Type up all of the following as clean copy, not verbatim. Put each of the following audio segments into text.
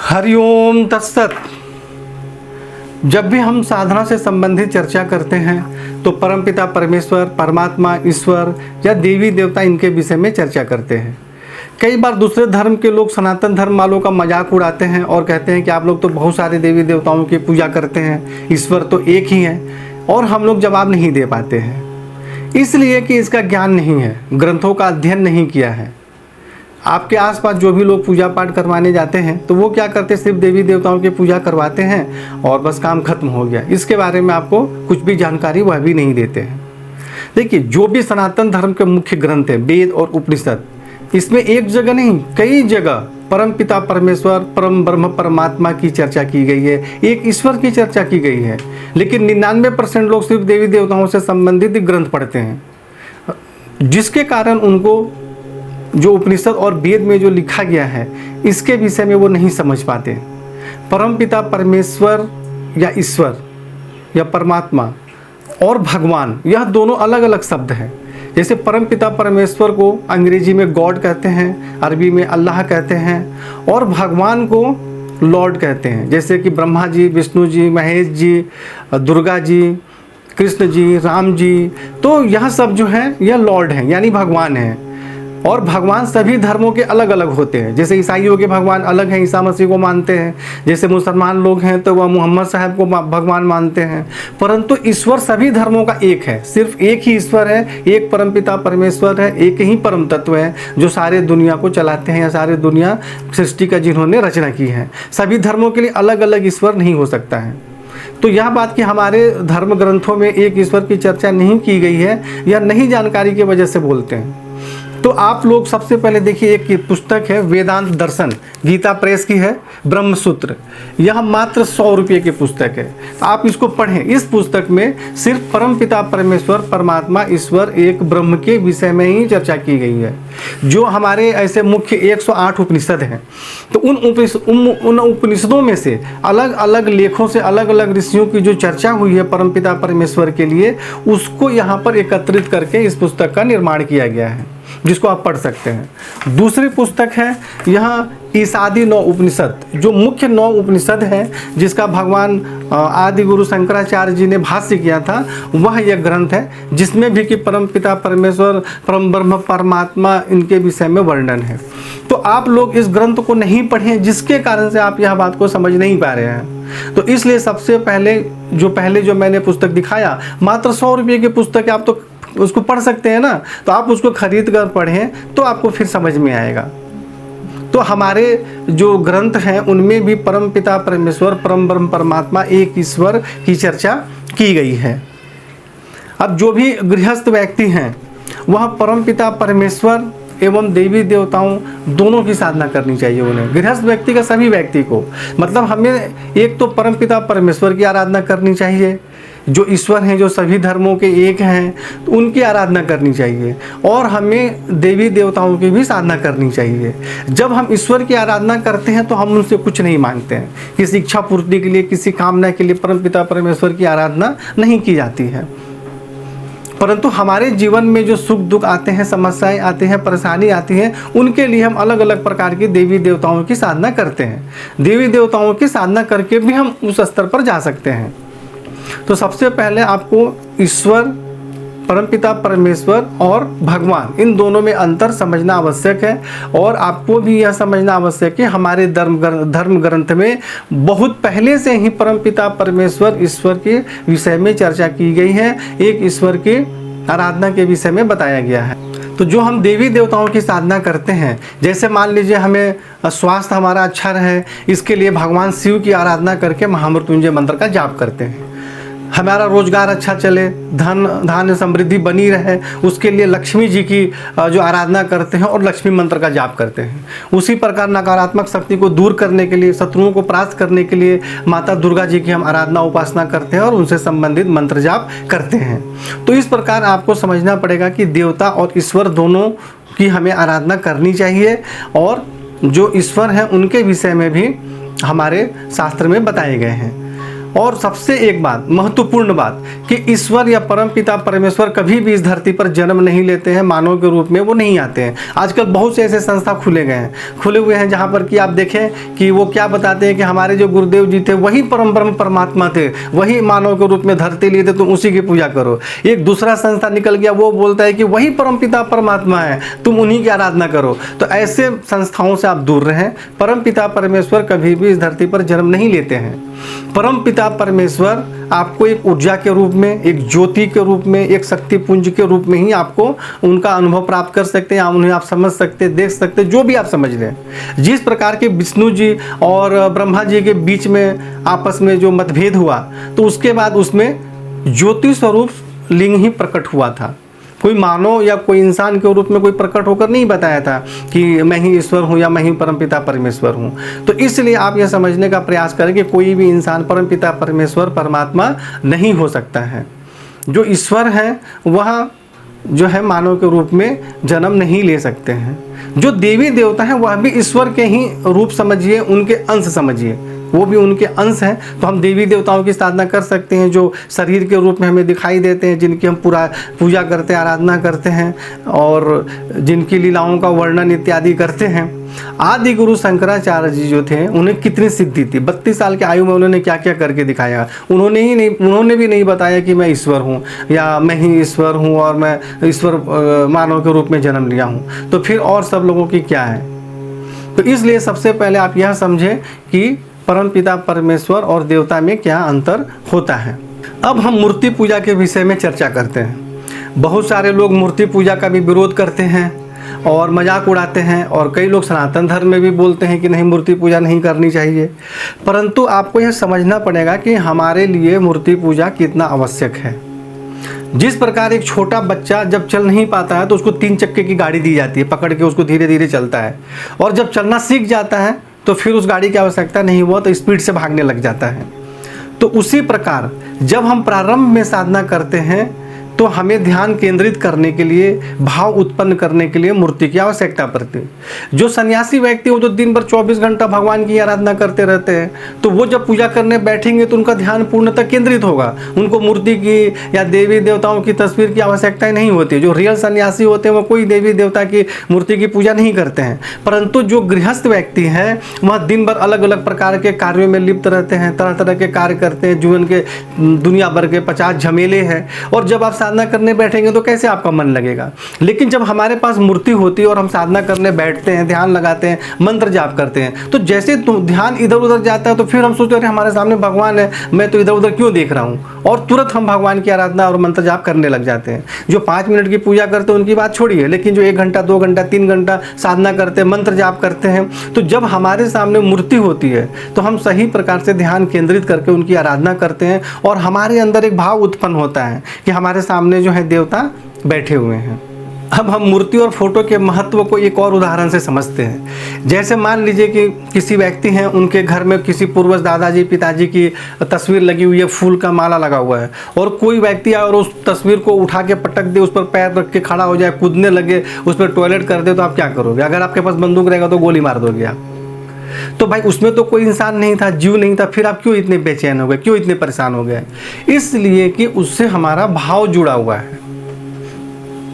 हरिओम तत्सत। जब भी हम साधना से संबंधित चर्चा करते हैं तो परमपिता परमेश्वर, परमात्मा, ईश्वर या देवी देवता इनके विषय में चर्चा करते हैं। कई बार दूसरे धर्म के लोग सनातन धर्म वालों का मजाक उड़ाते हैं और कहते हैं कि आप लोग तो बहुत सारे देवी देवताओं की पूजा करते हैं, ईश्वर तो एक ही है, और हम लोग जवाब नहीं दे पाते हैं इसलिए कि इसका ज्ञान नहीं है, ग्रंथों का अध्ययन नहीं किया है। आपके आसपास जो भी लोग पूजा पाठ करवाने जाते हैं तो वो क्या करते हैं, सिर्फ देवी देवताओं की पूजा करवाते हैं और बस काम खत्म हो गया। इसके बारे में आपको कुछ भी जानकारी वह भी नहीं देते हैं। देखिए, जो भी सनातन धर्म के मुख्य ग्रंथ हैं, वेद और उपनिषद, इसमें एक जगह नहीं कई जगह परम पिता परमेश्वर, परम ब्रह्म परमात्मा की चर्चा की गई है, एक ईश्वर की चर्चा की गई है। लेकिन 99% लोग सिर्फ देवी देवताओं से संबंधित ग्रंथ पढ़ते हैं, जिसके कारण उनको जो उपनिषद और वेद में जो लिखा गया है इसके विषय में वो नहीं समझ पाते। परम पिता परमेश्वर या ईश्वर या परमात्मा और भगवान, यह दोनों अलग अलग शब्द हैं। जैसे परम पिता परमेश्वर को अंग्रेजी में गॉड कहते हैं, अरबी में अल्लाह कहते हैं, और भगवान को लॉर्ड कहते हैं। जैसे कि ब्रह्मा जी, विष्णु जी, महेश जी, दुर्गा जी, कृष्ण जी, राम जी, तो यह सब जो है यह लॉर्ड हैं, यानी भगवान हैं। और भगवान सभी धर्मों के अलग अलग होते हैं। जैसे ईसाइयों के भगवान अलग हैं, ईसा मसीह को मानते हैं। जैसे मुसलमान लोग हैं तो वह मोहम्मद साहब को भगवान मानते हैं। परंतु ईश्वर सभी धर्मों का एक है, सिर्फ एक ही ईश्वर है, एक परमपिता परमेश्वर है, एक ही परम तत्व है जो सारे दुनिया को चलाते हैं या सारे दुनिया सृष्टि का जिन्होंने रचना की है। सभी धर्मों के लिए अलग अलग ईश्वर नहीं हो सकता है। तो यह बात कि हमारे धर्म ग्रंथों में एक ईश्वर की चर्चा नहीं की गई है या नहीं जानकारी की वजह से बोलते हैं। तो आप लोग सबसे पहले देखिए, एक पुस्तक है वेदांत दर्शन, गीता प्रेस की है, ब्रह्म सूत्र। यह मात्र 100 रुपये की पुस्तक है, आप इसको पढ़ें। इस पुस्तक में सिर्फ परम पिता परमेश्वर, परमात्मा, ईश्वर, एक ब्रह्म के विषय में ही चर्चा की गई है। जो हमारे ऐसे मुख्य 108 उपनिषद हैं, तो उन उपनिषदों में से अलग अलग लेखों से अलग अलग ऋषियों की जो चर्चा हुई है परम पिता परमेश्वर के लिए, उसको यहाँ पर एकत्रित करके इस पुस्तक का निर्माण किया गया है, जिसको आप पढ़ सकते हैं। दूसरी पुस्तक है यहाँ ईसादी 9 उपनिषद, जो मुख्य 9 उपनिषद हैं, जिसका भगवान आदि गुरु शंकराचार्य जी ने भाष्य किया था, वह यह ग्रंथ है, जिसमें भी कि परम पिता परमेश्वर, परम ब्रह्म परमात्मा, इनके विषय में वर्णन है। तो आप लोग इस ग्रंथ को नहीं पढ़ें, जिसके कारण से आप यह बात को समझ नहीं पा रहे हैं। तो इसलिए सबसे पहले जो मैंने पुस्तक दिखाया, मात्र 100 रुपये की पुस्तक है, आप तो उसको पढ़ सकते हैं ना, तो आप उसको खरीद कर पढ़ें तो आपको फिर समझ में आएगा। तो हमारे जो ग्रंथ हैं उनमें भी परम पिता परमेश्वर, परम ब्रह्म परमात्मा, एक ईश्वर की चर्चा की गई है। अब जो भी गृहस्थ व्यक्ति हैं वह परम पिता परमेश्वर एवं देवी देवताओं दोनों की साधना करनी चाहिए उन्हें, गृहस्थ व्यक्ति का, सभी व्यक्ति को। मतलब हमें एक तो परम पिता परमेश्वर की आराधना करनी चाहिए, जो ईश्वर हैं, जो सभी धर्मों के एक हैं, तो उनकी आराधना करनी चाहिए, और हमें देवी देवताओं की भी साधना करनी चाहिए। जब हम ईश्वर की आराधना करते हैं तो हम उनसे कुछ नहीं मांगते हैं, किसी इच्छा पूर्ति के लिए, किसी कामना के लिए परमपिता परमेश्वर की आराधना नहीं की जाती है। परंतु हमारे जीवन में जो सुख दुख आते हैं, समस्याएं आती हैं, परेशानी आती है, उनके लिए हम अलग अलग प्रकार की देवी देवताओं की साधना करते हैं। देवी देवताओं की साधना करके भी हम उस स्तर पर जा सकते हैं। तो सबसे पहले आपको ईश्वर, परमपिता परमेश्वर और भगवान, इन दोनों में अंतर समझना आवश्यक है। और आपको भी यह समझना आवश्यक है, हमारे धर्म ग्रंथ में बहुत पहले से ही परमपिता परमेश्वर, ईश्वर के विषय में चर्चा की गई है, एक ईश्वर की आराधना के विषय में बताया गया है। तो जो हम देवी देवताओं की साधना करते हैं, जैसे मान लीजिए हमें स्वास्थ्य हमारा अच्छा रहे, इसके लिए भगवान शिव की आराधना करके महामृत्युंजय मंत्र का जाप करते हैं। हमारा रोजगार अच्छा चले, धन धान्य समृद्धि बनी रहे, उसके लिए लक्ष्मी जी की जो आराधना करते हैं और लक्ष्मी मंत्र का जाप करते हैं। उसी प्रकार नकारात्मक शक्ति को दूर करने के लिए, शत्रुओं को परास्त करने के लिए माता दुर्गा जी की हम आराधना उपासना करते हैं और उनसे संबंधित मंत्र जाप करते हैं। तो इस प्रकार आपको समझना पड़ेगा कि देवता और ईश्वर दोनों की हमें आराधना करनी चाहिए, और जो ईश्वर हैं उनके विषय में भी हमारे शास्त्र में बताए गए हैं। और सबसे एक बात, महत्वपूर्ण बात, कि ईश्वर या परमपिता परमेश्वर कभी भी इस धरती पर जन्म नहीं लेते हैं, मानव के रूप में वो नहीं आते हैं। आजकल बहुत से ऐसे संस्था खुले हुए हैं जहाँ पर कि आप देखें कि वो क्या बताते हैं कि हमारे जो गुरुदेव जी थे वही परम ब्रह्म परमात्मा थे, वही मानव के रूप में धरती लिए थे, तुम उसी की पूजा करो। एक दूसरा संस्था निकल गया, वो बोलता है कि वही परमपिता परमात्मा है, तुम उन्हीं की आराधना करो। तो ऐसे संस्थाओं से आप दूर रहें। परमपिता परमेश्वर कभी भी इस धरती पर जन्म नहीं लेते हैं। परमपिता परमेश्वर आपको एक ऊर्जा के रूप में, एक ज्योति के रूप में, एक शक्ति पुंज के रूप में ही आपको उनका अनुभव प्राप्त कर सकते हैं, उन्हें आप समझ सकते, देख सकते, जो भी आप समझ लें। जिस प्रकार के विष्णु जी और ब्रह्मा जी के बीच में आपस में जो मतभेद हुआ, तो उसके बाद उसमें ज्योति स्वरूप लिंग ही प्रकट हुआ था। कोई मानव या कोई इंसान के रूप में कोई प्रकट होकर नहीं बताया था कि मैं ही ईश्वर हूँ या मैं ही परमपिता परमेश्वर हूँ। तो इसलिए आप यह समझने का प्रयास करें कि कोई भी इंसान परमपिता परमेश्वर परमात्मा नहीं हो सकता है। जो ईश्वर है वह जो है मानव के रूप में जन्म नहीं ले सकते हैं। जो देवी देवता हैं वह भी ईश्वर के ही रूप समझिए, उनके अंश समझिए, वो भी उनके अंश हैं। तो हम देवी देवताओं की साधना कर सकते हैं जो शरीर के रूप में हमें दिखाई देते हैं, जिनकी हम पूरा पूजा करते हैं, आराधना करते हैं और जिनकी लीलाओं का वर्णन इत्यादि करते हैं। आदि गुरु शंकराचार्य जी जो थे, उन्हें कितनी सिद्धि थी, 32 साल की आयु में उन्होंने क्या क्या करके दिखाया। उन्होंने भी नहीं बताया कि मैं ईश्वर हूँ या मैं ही ईश्वर हूँ और मैं ईश्वर मानव के रूप में जन्म लिया हूँ। तो फिर और सब लोगों की क्या है। तो इसलिए सबसे पहले आप यह समझें कि परमपिता परमेश्वर और देवता में क्या अंतर होता है। अब हम मूर्ति पूजा के विषय में चर्चा करते हैं। बहुत सारे लोग मूर्ति पूजा का भी विरोध करते हैं और मजाक उड़ाते हैं, और कई लोग सनातन धर्म में भी बोलते हैं कि नहीं, मूर्ति पूजा नहीं करनी चाहिए। परंतु आपको यह समझना पड़ेगा कि हमारे लिए मूर्ति पूजा कितना आवश्यक है। जिस प्रकार एक छोटा बच्चा जब चल नहीं पाता है तो उसको 3 चक्के की गाड़ी दी जाती है, पकड़ के उसको धीरे धीरे चलता है, और जब चलना सीख जाता है तो फिर उस गाड़ी की आवश्यकता नहीं हुआ तो स्पीड से भागने लग जाता है। तो उसी प्रकार जब हम प्रारंभ में साधना करते हैं तो हमें ध्यान केंद्रित करने के लिए, भाव उत्पन्न करने के लिए मूर्ति की आवश्यकता पड़ती है। जो सन्यासी व्यक्ति हो, जो दिन भर 24 घंटा भगवान की आराधना करते रहते हैं, तो वो जब पूजा करने बैठेंगे तो उनका ध्यान पूर्णतः केंद्रित होगा। उनको मूर्ति की या देवी देवताओं की तस्वीर की आवश्यकता नहीं होती। जो रियल सन्यासी होते हैं वो कोई देवी देवता की मूर्ति की पूजा नहीं करते हैं। परंतु जो गृहस्थ व्यक्ति हैं वह दिन भर अलग अलग प्रकार के कार्यों में लिप्त रहते हैं, तरह तरह के कार्य करते हैं, जीवन के दुनिया भर के 50 झमेले हैं, और जब आप साधना करने बैठेंगे तो कैसे आपका मन लगेगा। लेकिन जब हमारे पास मूर्ति होती है और हम साधना करने बैठते हैं, ध्यान लगाते हैं, मंत्र जाप करते हैं, तो जैसे ध्यान इधर उधर जाता है तो फिर हम सोचते हैं हमारे सामने भगवान है, मैं तो इधर उधर क्यों देख रहा हूँ, और तुरंत हम भगवान की आराधना और मंत्र जाप करने लग जाते हैं। जो 5 मिनट की पूजा करते हैं उनकी बात छोड़िए, लेकिन जो 1 घंटा 2 घंटा 3 घंटा साधना करते हैं, मंत्र जाप करते हैं, तो जब हमारे सामने मूर्ति होती है तो हम सही प्रकार से ध्यान केंद्रित करके उनकी आराधना करते हैं, और हमारे अंदर एक भाव उत्पन्न होता है कि हमारे सामने जो है देवता बैठे हुए हैं। अब हम मूर्ति और फोटो के महत्व को एक और उदाहरण से समझते हैं। जैसे मान लीजिए कि किसी व्यक्ति हैं, उनके घर में किसी पूर्वज दादाजी पिताजी की तस्वीर लगी हुई है, फूल का माला लगा हुआ है, और कोई व्यक्ति आए और उस तस्वीर को उठा के पटक दे, उस पर पैर रख के खड़ा हो जाए, कूदने लगे, उस पर टॉयलेट कर दे, तो आप क्या करोगे? अगर आपके पास बंदूक रहेगा तो गोली मार दोगे आप। तो भाई उसमें तो कोई इंसान नहीं था, जीव नहीं था, फिर आप क्यों इतने बेचैन हो गए, क्यों इतने परेशान हो गए? इसलिए कि उससे हमारा भाव जुड़ा हुआ है।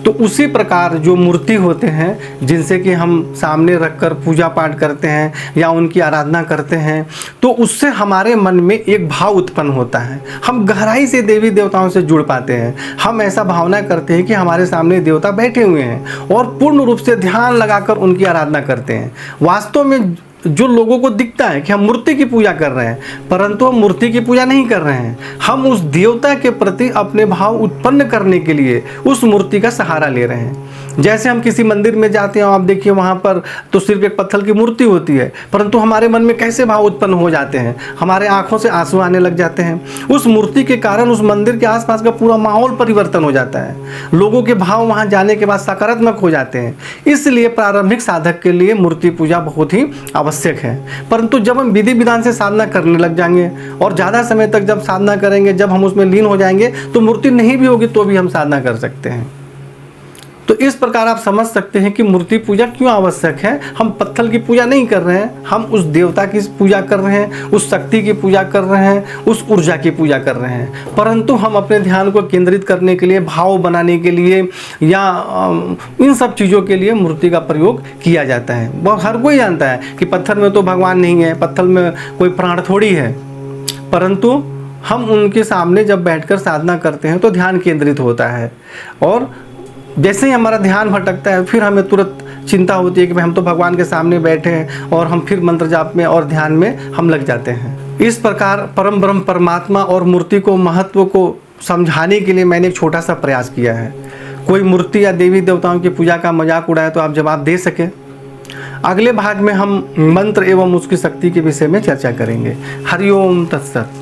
तो उसी प्रकार जो मूर्ति होते हैं जिनसे कि हम सामने रखकर पूजा पाठ करते हैं या उनकी आराधना करते हैं, तो उससे हमारे मन में एक भाव उत्पन्न होता है। हम गहराई से देवी देवताओं से जुड़ पाते हैं। हम ऐसा भावना करते हैं कि हमारे सामने देवता बैठे हुए हैं, और पूर्ण रूप से ध्यान लगाकर उनकी आराधना करते हैं। वास्तव में जो लोगों को दिखता है कि हम मूर्ति की पूजा कर रहे हैं, परंतु हम मूर्ति की पूजा नहीं कर रहे हैं। हम उस देवता के प्रति अपने भाव उत्पन्न करने के लिए उस मूर्ति का सहारा ले रहे हैं। जैसे हम किसी मंदिर में जाते हैं, आप देखिए वहाँ पर तो सिर्फ एक पत्थर की मूर्ति होती है, परंतु हमारे मन में कैसे भाव उत्पन्न हो जाते हैं, हमारे आंखों से आंसू आने लग जाते हैं। उस मूर्ति के कारण उस मंदिर के आसपास का पूरा माहौल परिवर्तन हो जाता है। लोगों के भाव वहाँ जाने के बाद सकारात्मक हो जाते हैं। इसलिए प्रारंभिक साधक के लिए मूर्ति पूजा बहुत ही आवश्यक है। परंतु जब हम विधि विधान से साधना करने लग जाएंगे और ज़्यादा समय तक जब साधना करेंगे, जब हम उसमें लीन हो जाएंगे, तो मूर्ति नहीं भी होगी तो भी हम साधना कर सकते हैं। तो इस प्रकार आप समझ सकते हैं कि मूर्ति पूजा क्यों आवश्यक है। हम पत्थर की पूजा नहीं कर रहे हैं, हम उस देवता की पूजा कर रहे हैं, उस शक्ति की पूजा कर रहे हैं, उस ऊर्जा की पूजा कर रहे हैं। परंतु हम अपने ध्यान को केंद्रित करने के लिए, भाव बनाने के लिए या इन सब चीज़ों के लिए मूर्ति का प्रयोग किया जाता है। वह हर कोई जानता है कि पत्थर में तो भगवान नहीं है, पत्थर में कोई प्राण थोड़ी है, परंतु हम उनके सामने जब बैठकर साधना करते हैं तो ध्यान केंद्रित होता है, और जैसे ही हमारा ध्यान भटकता है फिर हमें तुरंत चिंता होती है कि भाई हम तो भगवान के सामने बैठे हैं, और हम फिर मंत्र जाप में और ध्यान में हम लग जाते हैं। इस प्रकार परम ब्रह्म परमात्मा और मूर्ति को महत्व को समझाने के लिए मैंने एक छोटा सा प्रयास किया है। कोई मूर्ति या देवी देवताओं की पूजा का मजाक उड़ाए तो आप जवाब दे सके। अगले भाग में हम मंत्र एवं उसकी शक्ति के विषय में चर्चा करेंगे। हरिओम तत्सत।